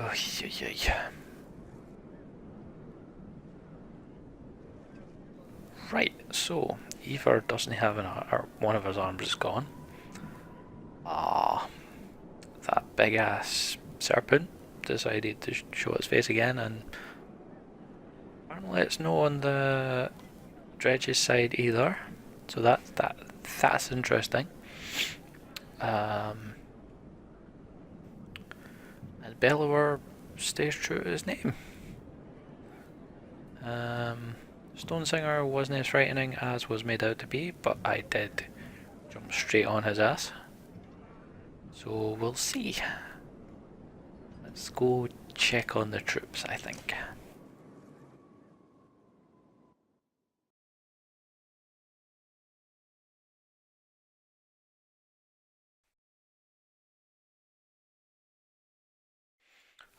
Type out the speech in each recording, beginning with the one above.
Oh, yeah. Right, so Eivor doesn't have an arm, or one of his arms is gone. Ah, that big ass serpent decided to show its face again, and apparently it's no on the Dredge's side either. So that's interesting. And Bellower stays true to his name. Stonesinger wasn't as frightening as was made out to be, but I did jump straight on his ass. So we'll see. Let's go check on the troops, I think.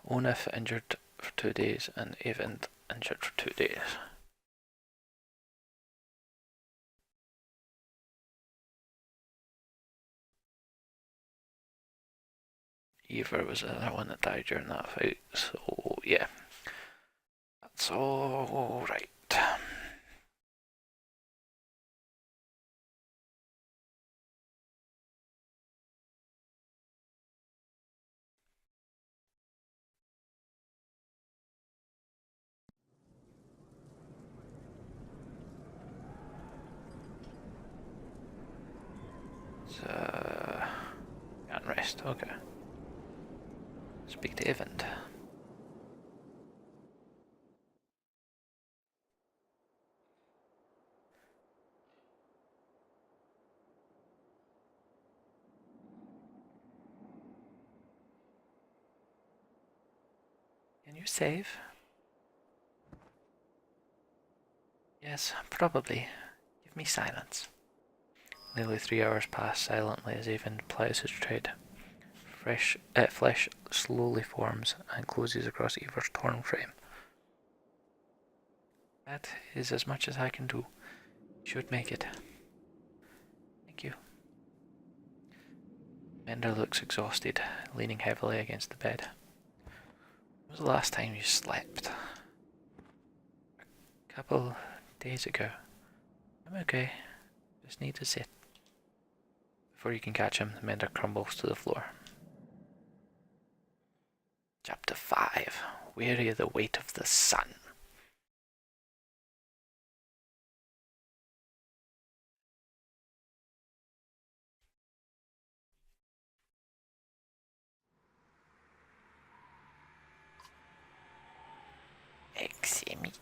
Onif injured for 2 days and Eyvind injured for 2 days. Eivor was the other one that died during that fight, so yeah. That's all right. Can't rest, okay. Speak to Eyvind. Can you save? Yes, probably. Give me silence. Nearly 3 hours pass silently as Eyvind plies his trade. Flesh slowly forms and closes across Eivor's torn frame. That is as much as I can do. Should make it. Thank you. Bender looks exhausted, leaning heavily against the bed. When was the last time you slept? A couple days ago. I'm okay. Just need to sit. Before you can catch him, the mender crumbles to the floor. Chapter 5. Weary of the weight of the sun. Exemic.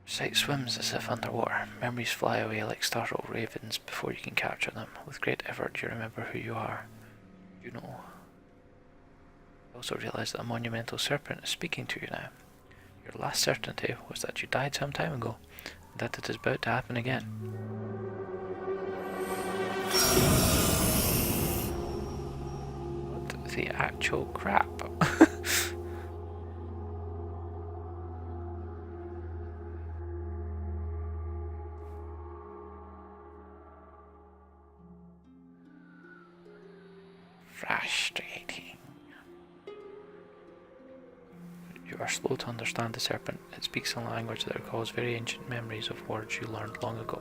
Sight swims as if underwater. Memories fly away like startled ravens before you can capture them. With great effort you remember who you are. You know. You also realize that a monumental serpent is speaking to you now. Your last certainty was that you died some time ago, and that it is about to happen again. What the actual crap? Frustrating. You are slow to understand the serpent. It speaks a language that recalls very ancient memories of words you learned long ago.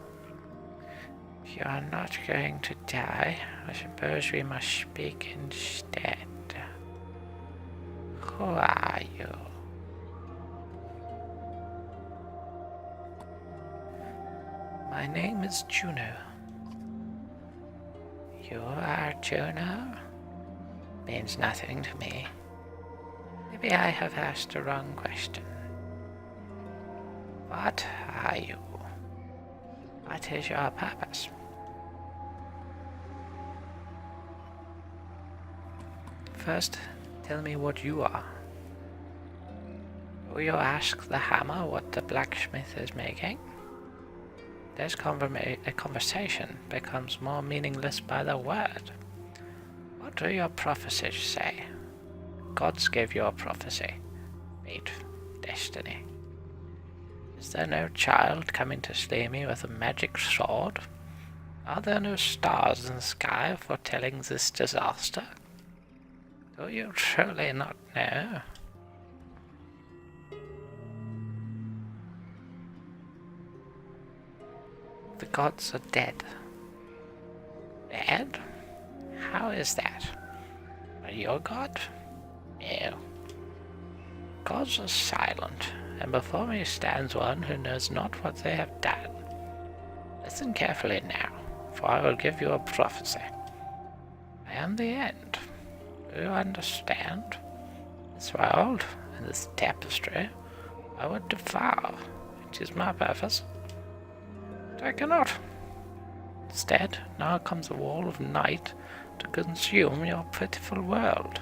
If you are not going to die, I suppose we must speak instead. Who are you? My name is Juno. You are Juno? Means nothing to me. Maybe I have asked the wrong question. What are you? What is your purpose? First, tell me what you are. Will you ask the hammer what the blacksmith is making? This conversation becomes more meaningless by the word. What do your prophecies say? Gods gave you a prophecy. Fate, destiny. Is there no child coming to slay me with a magic sword? Are there no stars in the sky foretelling this disaster? Do you truly not know? The gods are dead. Dead? How is that? Are you a god? No. Gods are silent, and before me stands one who knows not what they have done. Listen carefully now, for I will give you a prophecy. I am the end. Do you understand? This world and this tapestry I would devour. It is my purpose. But I cannot. Instead, now comes a wall of night to consume your pitiful world.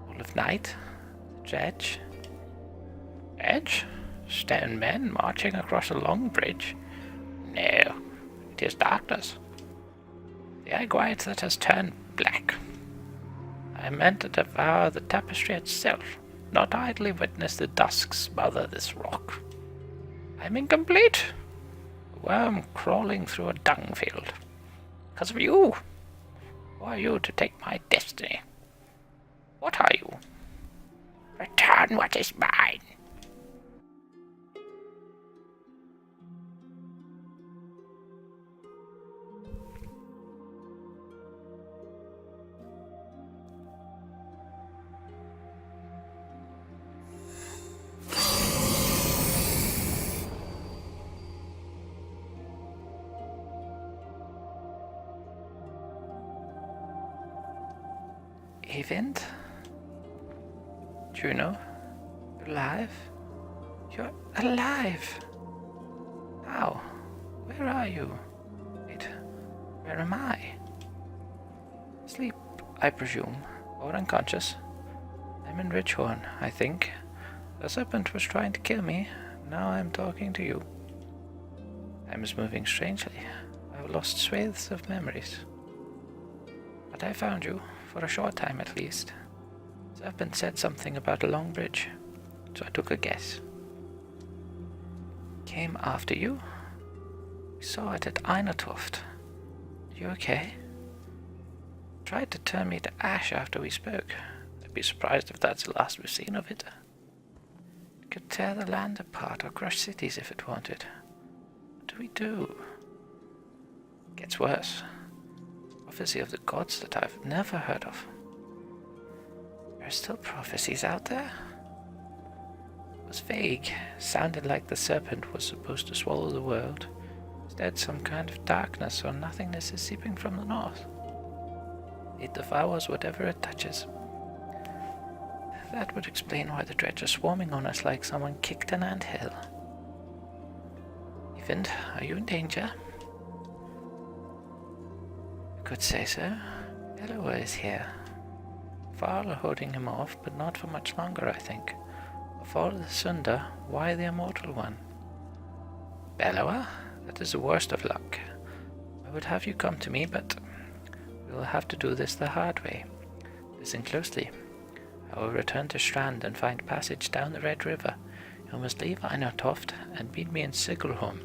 Wall of night? The dredge? Edge? Stone men marching across a long bridge? No, it is darkness. The egg white that has turned black. I meant to devour the tapestry itself, not idly witness the dusk smother this rock. I am incomplete. A worm crawling through a dung field. Because of you. Who are you to take my destiny? What are you? Return what is mine. Eyvind? Juno? You're alive? You're alive! How? Where are you? Wait, where am I? Asleep, I presume, or unconscious. I'm in Richhorn, I think. The Serpent was trying to kill me, now I'm talking to you. Time is moving strangely. I've lost swathes of memories. But I found you. For a short time at least. Serpent said something about a long bridge, so I took a guess. Came after you? We saw it at Einatoft. You okay? Tried to turn me to ash after we spoke. I'd be surprised if that's the last we've seen of it. It could tear the land apart or crush cities if it wanted. What do we do? It gets worse. Prophecy of the gods that I've never heard of. There are still prophecies out there? It was vague, sounded like the serpent was supposed to swallow the world. Instead, some kind of darkness or nothingness is seeping from the north. It devours whatever it touches. That would explain why the dredge are swarming on us like someone kicked an anthill. Eyvind, are you in danger? Could say so. Bellower is here. Varl are holding him off, but not for much longer, I think. Of all the Sunda, why the immortal one? Bellower? That is the worst of luck. I would have you come to me, but we will have to do this the hard way. Listen closely. I will return to Strand and find passage down the Red River. You must leave Einatoft and meet me in Sigelholm.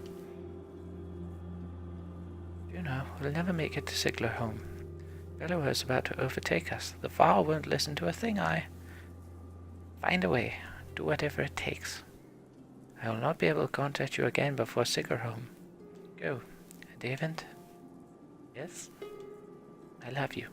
We'll never make it to Siglerholm. Bellower is about to overtake us. The Varl won't listen to a thing Find a way. Do whatever it takes. I will not be able to contact you again before Siglerholm. Go. And Eyvind? Yes? I love you.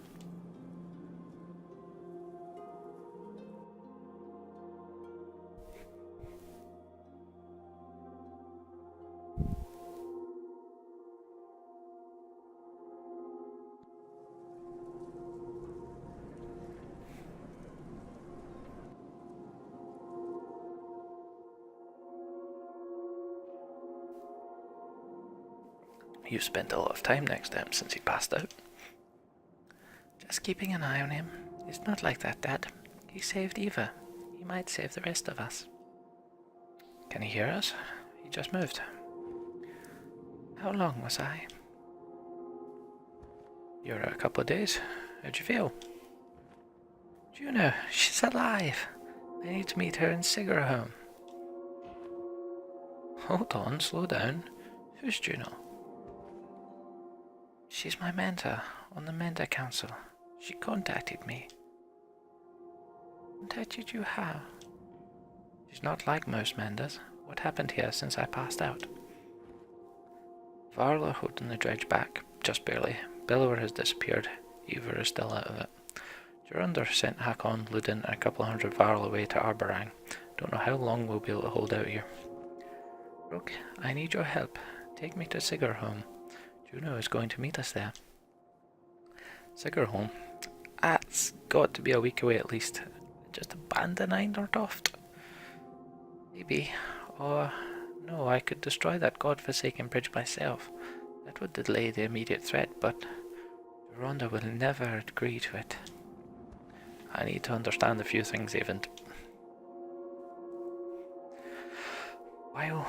You spent a lot of time next to him since he passed out. Just keeping an eye on him. He's not like that, Dad. He saved Eva. He might save the rest of us. Can he hear us? He just moved. How long was I? You're a couple of days. How'd you feel? Juno, she's alive. I need to meet her in Sigerholm. Hold on, slow down. Who's Juno? She's my mentor on the Mentor Council. She contacted me. Contacted you how? She's not like most menders. What happened here since I passed out? Varl are holding the dredge back, just barely. Bellower has disappeared. Eva is still out of it. Jurander sent Hakon, Ludin, and a couple of hundred Varl away to Arborang. Don't know how long we'll be able to hold out here. Rook, I need your help. Take me to Sigerholm. Juno is going to meet us there. Sigerholm? That's got to be a week away at least. Just abandon Eindertoft? Maybe. Or, no, I could destroy that godforsaken bridge myself. That would delay the immediate threat, but Rhonda will never agree to it. I need to understand a few things, Eyvind. While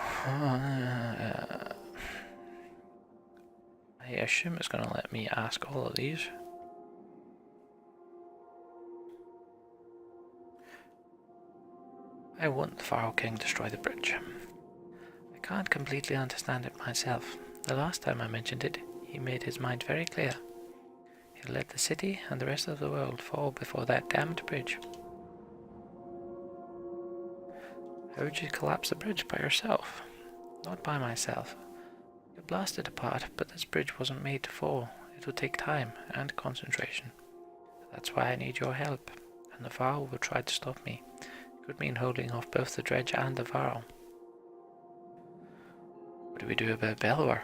I assume it's going to let me ask all of these. I want the Pharaoh King to destroy the bridge. I can't completely understand it myself. The last time I mentioned it, he made his mind very clear. He'll let the city and the rest of the world fall before that damned bridge. How would you collapse the bridge by yourself? Not by myself. You blast it apart, but this bridge wasn't made to fall. It will take time and concentration. That's why I need your help, and the Varl will try to stop me. It could mean holding off both the dredge and the Varl. What do we do about Bellower?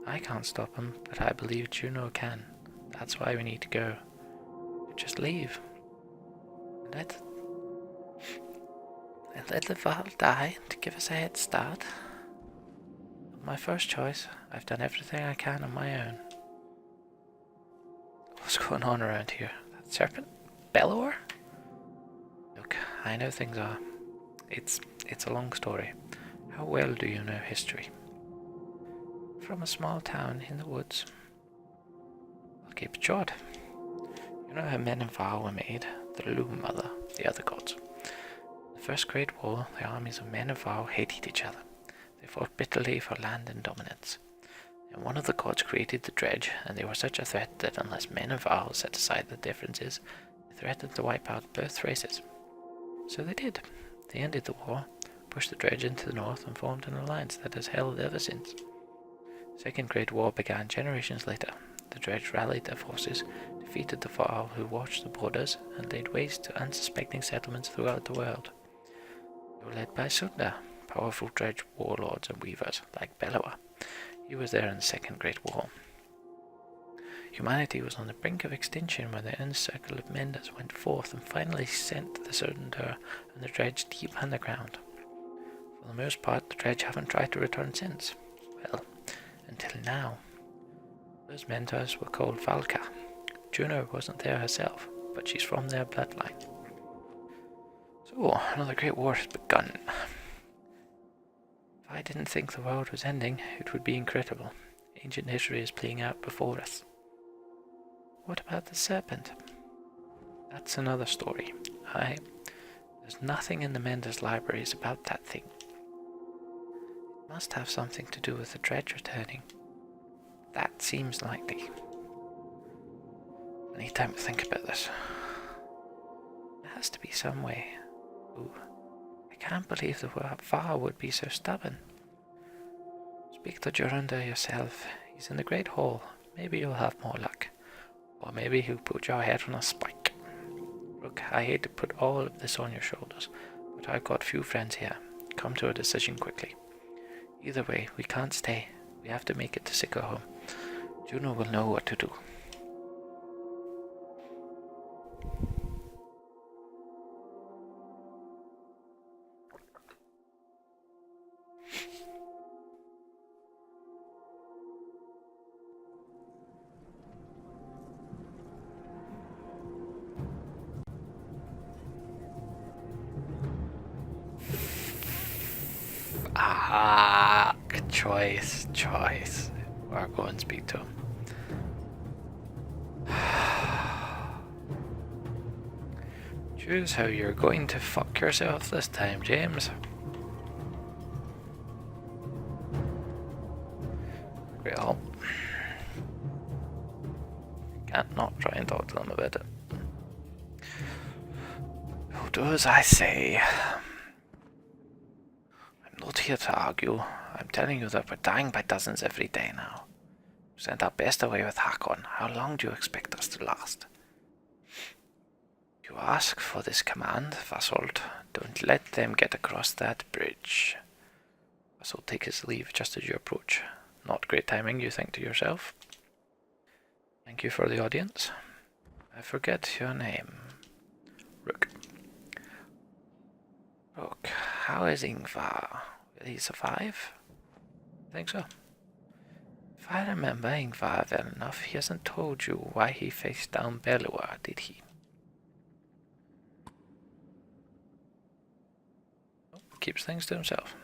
I can't stop him, but I believe Juno can. That's why we need to go. Just leave. And let the Varl die to give us a head start. My first choice. I've done everything I can on my own. What's going on around here? That Serpent? Bellower? Look, I know things are. It's a long story. How well do you know history? From a small town in the woods. I'll keep it short. You know how men and Varl were made? The Loom Mother, the other gods. The First Great War, the armies of men and Varl hated each other. They fought bitterly for land and dominance. And one of the gods created the dredge, and they were such a threat that unless men and Varl set aside the differences, they threatened to wipe out both races. So they did. They ended the war, pushed the dredge into the north, and formed an alliance that has held ever since. The Second Great War began generations later. The dredge rallied their forces, defeated the Varl who watched the borders, and laid waste to unsuspecting settlements throughout the world. They were led by Sunda, powerful dredge warlords and weavers like Bellower. He was there in the Second Great War. Humanity was on the brink of extinction when the inner circle of menders went forth and finally sent the Sunda and the dredge deep underground. For the most part, the dredge haven't tried to return since. Well, until now. Those mentors were called Valka. Juno wasn't there herself, but she's from their bloodline. So, another great war has begun. If I didn't think the world was ending, it would be incredible. Ancient history is playing out before us. What about the Serpent? That's another story. There's nothing in the Mender's libraries about that thing. It must have something to do with the dredge returning. That seems likely. I need time to think about this. There has to be some way. Ooh, I can't believe the Varl would be so stubborn. Speak to Jorunda yourself. He's in the Great Hall. Maybe you'll have more luck. Or maybe he'll put your head on a spike. Look, I hate to put all of this on your shoulders, but I've got few friends here. Come to a decision quickly. Either way, we can't stay. We have to make it to Sigerholm. Juno will know what to do. Choice. I'll go and speak to him. Choose how you're going to fuck yourself this time, James. Well, can't not try and talk do as I say. I'm not here to argue. I'm telling you that we're dying by dozens every day now. We sent our best away with Hakon. How long do you expect us to last? You ask for this command, Vasold. Don't let them get across that bridge. Vasold takes his leave just as you approach. Not great timing, you think to yourself. Thank you for the audience. I forget your name. Rook. Rook, how is Ingvar? Will he survive? I think so. If I remember Ingvar well enough, he hasn't told you why he faced down Belua, did he? Oh, keeps things to himself.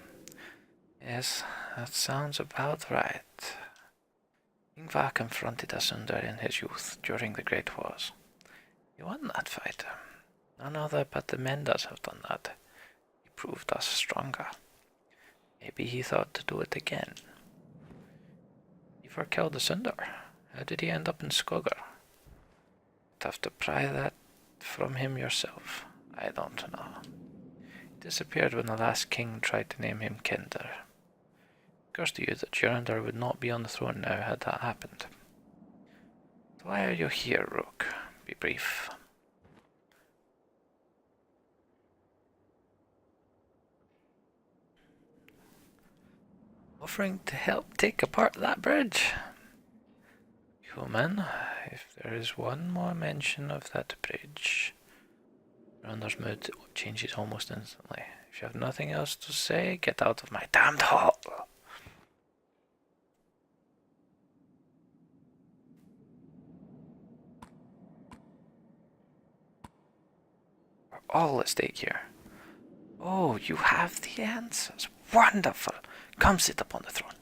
Yes, that sounds about right. Ingvar confronted Asunder in his youth during the Great Wars. He won that fight. None other but the Menders have done that. He proved us stronger. Maybe he thought to do it again. Ivar killed Asunder. How did he end up in Skogar? You'd have to pry that from him yourself. I don't know. He disappeared when the last king tried to name him Kinder. Occurs to you that Jörundur would not be on the throne now had that happened. So why are you here, Rook? Be brief. Offering to help take apart that bridge. Human, if there is one more mention of that bridge... Jörundur's mood changes almost instantly. If you have nothing else to say, get out of my damned hall. All at stake here. Oh, you have the answers. Wonderful. Come sit upon the throne.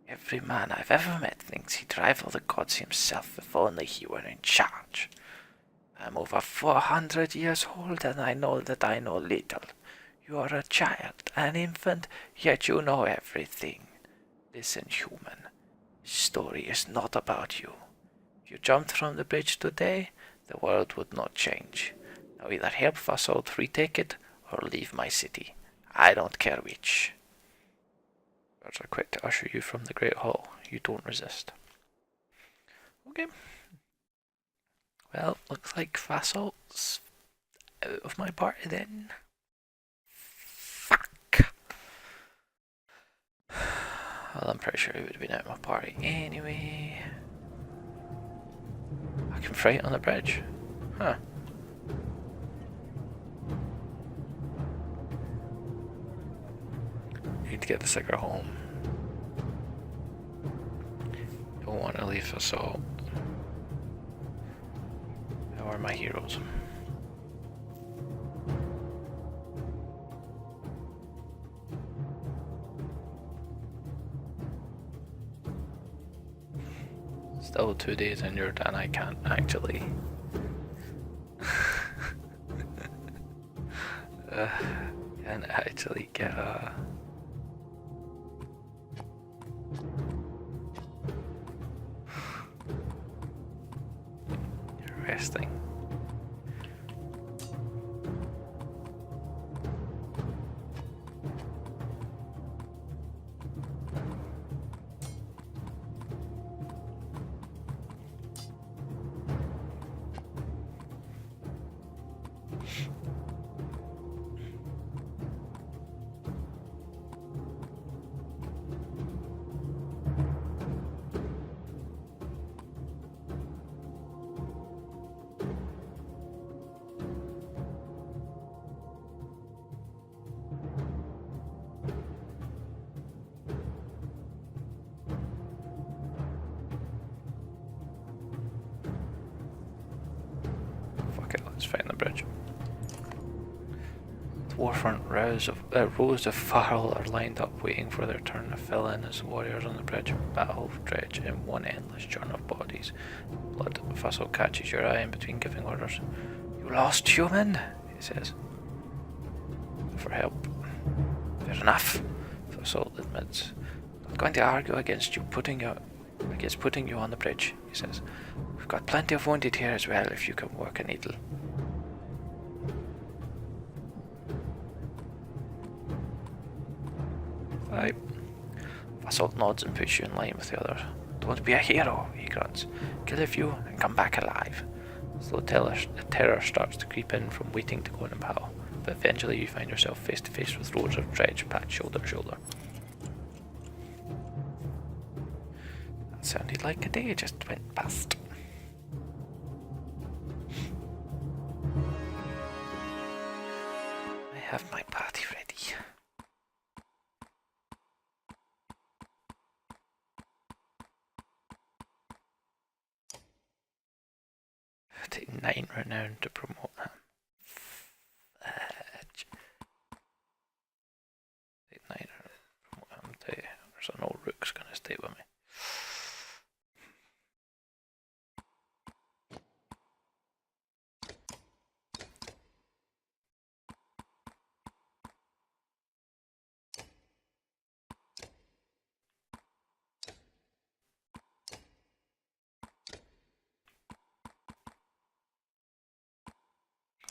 Every man I've ever met thinks he'd rival the gods himself if only he were in charge. I'm over 400 years old and I know that I know little. You are a child, an infant, yet you know everything. Listen, human. This story is not about you. If you jumped from the bridge today, the world would not change. Now either help Vasold retake it, or leave my city. I don't care which. Guards are quick to usher you from the Great Hall. You don't resist. Okay. Well, looks like Vasold's out of my party then. Fuck. Well, I'm pretty sure he would have been out of my party anyway. I can fight on the bridge. Huh. Need to get the Sigurd home. Don't want to leave Assault. How are my heroes? Still 2 days injured and I can't actually get a resting. Let's find the bridge. The warfront rows of Farrell are lined up waiting for their turn to fill in as warriors on the bridge battle dredge in one endless churn of bodies. Blood Fussel catches your eye in between giving orders. You lost, human, he says. For help. Fair enough, Fussel admits. Not going to argue against putting you on the bridge, he says. We've got plenty of wounded here as well if you can work a needle. Right. Vasalt nods and puts you in line with the others. Don't be a hero, he grunts. Kill a few and come back alive. Slow terror starts to creep in from waiting to go into battle, but eventually you find yourself face to face with rows of dredge packed shoulder to shoulder. That sounded like a day just went past. I have my party ready. Take 9 renown to promote him. Fudge. Take 9 renown to promote him to... There's an old rook's gonna stay with me.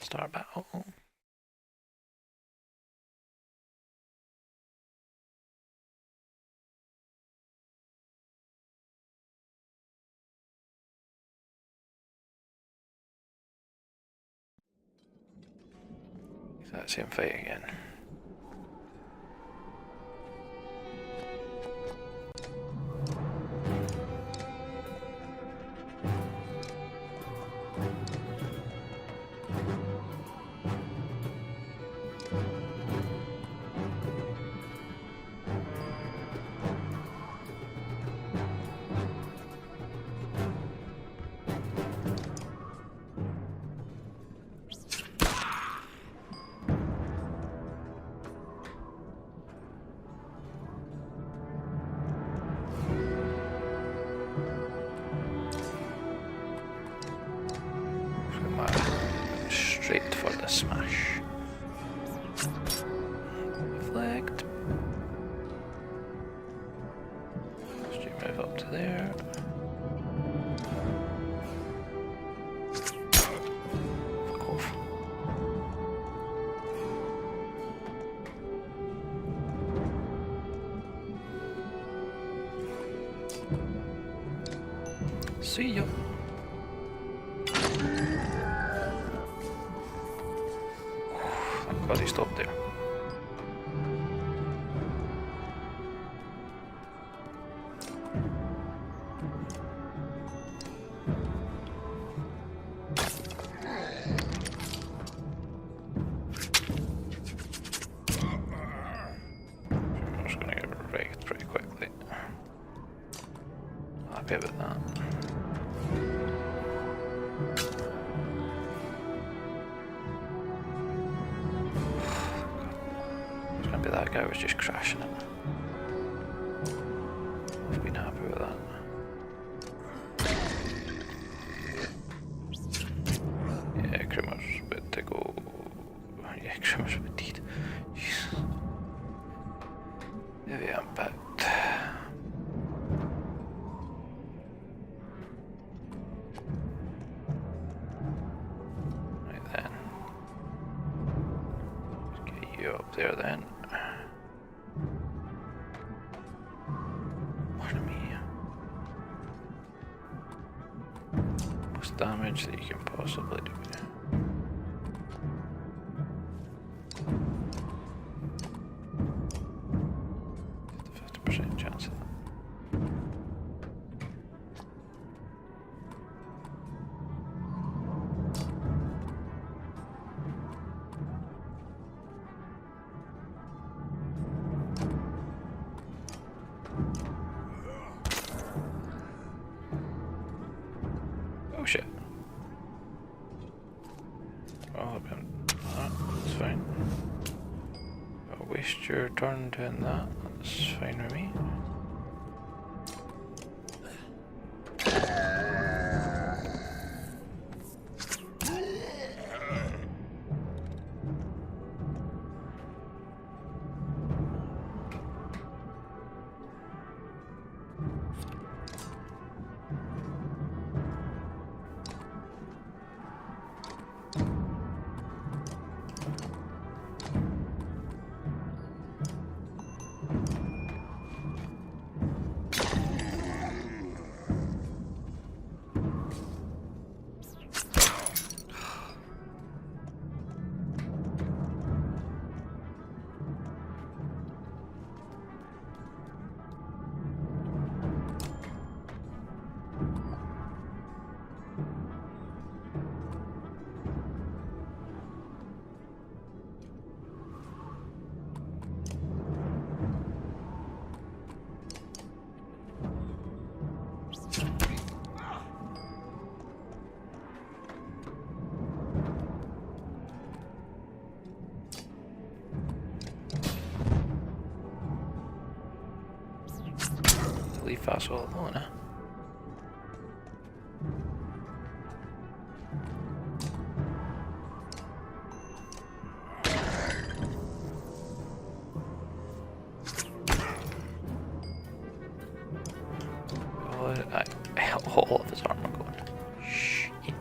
Start battle. It's that same fight again. Straight for the smash. Reflect. Just move up to there. Fuck off. See ya. Glad he stopped there. I'm just gonna get wrecked pretty quickly. Happy about that. That guy was just crashing it. I've been happy with that. Yeah, Krimmer's a bit to go. Yeah, Krimmer's a bit deed. Jeez. Maybe I'm back. Right then. Let's get you up there then. Damage that you can possibly do. 50% chance of that. Oh shit. Oh, that's fine. I'll waste your turn doing that. That's fine with me. leave Vassal alone, huh? All of his armor going. Shit.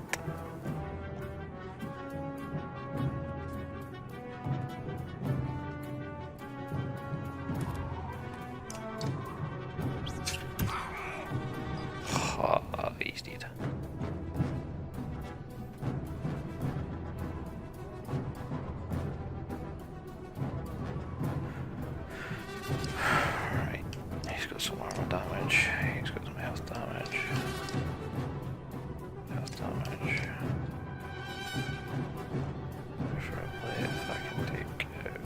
Oh, he's dead. Right, he's got some armor damage. He's got some health damage. Health damage. Preferably if I can take out.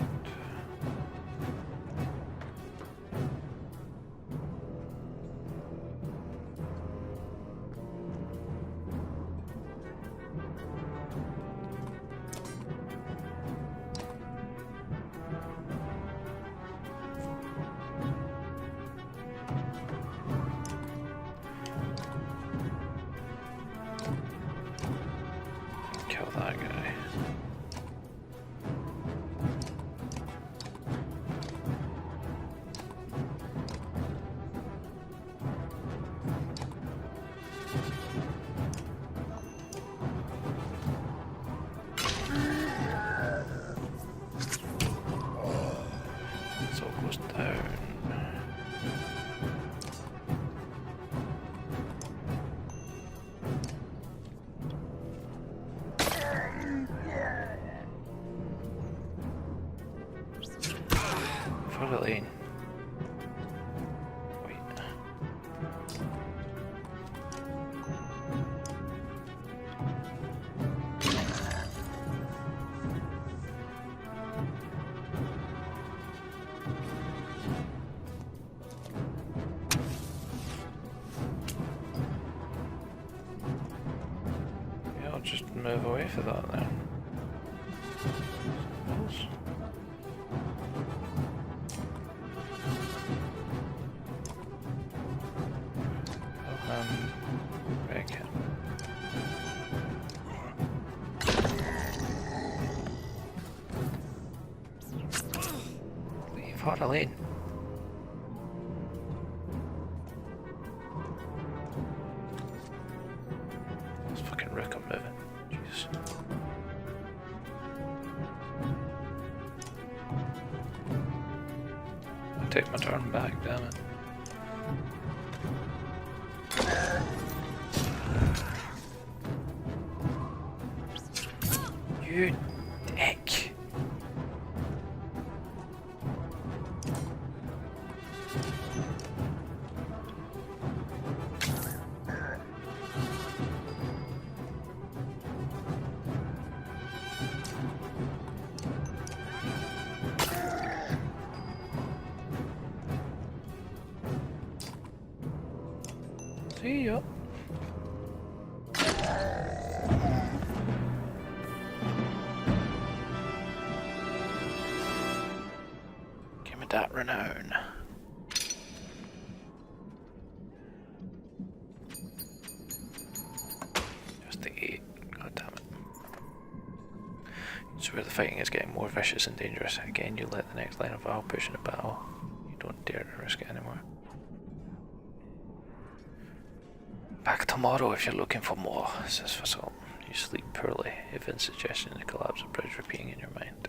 Kill that guy. So it goes down. For the lane. Wait. Yeah, I'll just move away for that then. Break it. Leave her alone. This fucking rook I'm moving. Jesus. I take my turn back, damn it. You dick. See ya. Give me that renown. Just the 8. God damn it. So where the fighting is getting more vicious and dangerous. Again, you let the next line of Val push into battle. You don't dare to risk it anymore. Back tomorrow if you're looking for more, says Vassal. You sleep poorly, Eyvind's suggestion the collapse of bridge repeating in your mind.